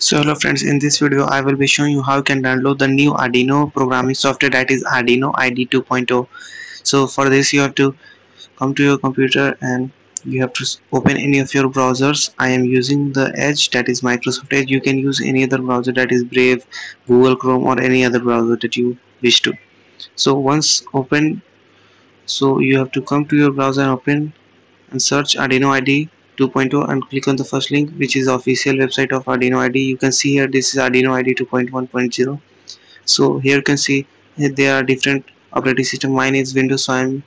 So hello friends, in this video I will be showing you how you can download the new Arduino programming software, that is Arduino IDE 2.0. So for this you have to come to your computer and you have to open any of your browsers. I am using the Edge, that is Microsoft Edge. You can use any other browser, that is Brave, Google Chrome, or any other browser that you wish to. So once open, so you have to come to your browser and open and search Arduino IDE 2.0 and click on the first link, which is the official website of Arduino IDE. You can see here this is Arduino IDE 2.1.0. So here you can see there are different operating system. Mine is Windows, so I am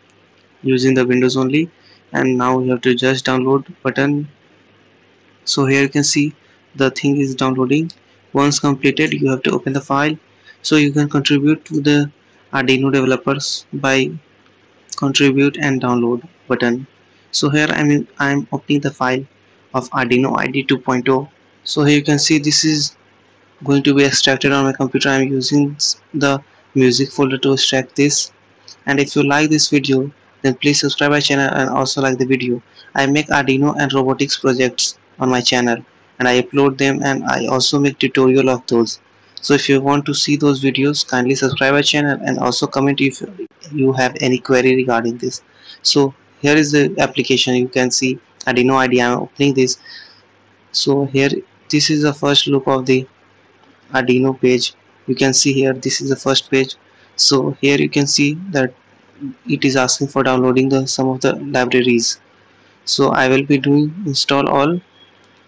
using the Windows only. And now you have to just download button. So here you can see the thing is downloading. Once completed, you have to open the file. So you can contribute to the Arduino developers by contribute and download button. So here I'm opening the file of Arduino IDE 2.0. So here you can see this is going to be extracted on my computer. I'm using the music folder to extract this. And if you like this video, then please subscribe my channel and also like the video. I make Arduino and robotics projects on my channel and I upload them, and I also make tutorial of those. So if you want to see those videos, kindly subscribe my channel and also comment if you have any query regarding this. So here is the application. You can see Arduino IDE. I'm opening this. So here this is the first look of the Arduino page. You can see here this is the first page. So here you can see that it is asking for downloading some of the libraries. So I will be doing install all,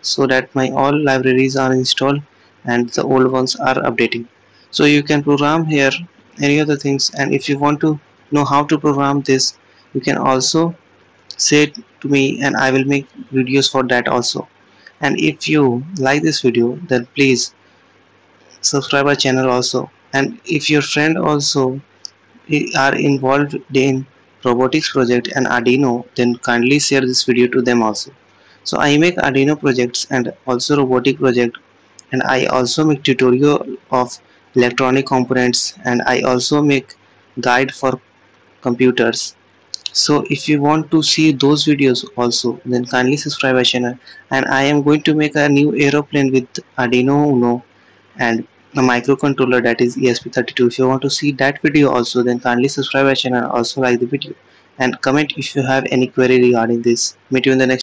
so that my all libraries are installed and the old ones are updating. So you can program here any other things, and if you want to know how to program this, you can also say it to me and I will make videos for that also. And if you like this video, then please subscribe our channel also. And if your friend also are involved in robotics project and Arduino, then kindly share this video to them also. So I make Arduino projects and also robotic project, and I also make tutorial of electronic components, and I also make guide for computers. So if you want to see those videos also, then kindly subscribe our channel. And I am going to make a new aeroplane with Arduino Uno and a microcontroller, that is ESP32. If you want to see that video also, then kindly subscribe our channel and also like the video and comment if you have any query regarding this. Meet you in the next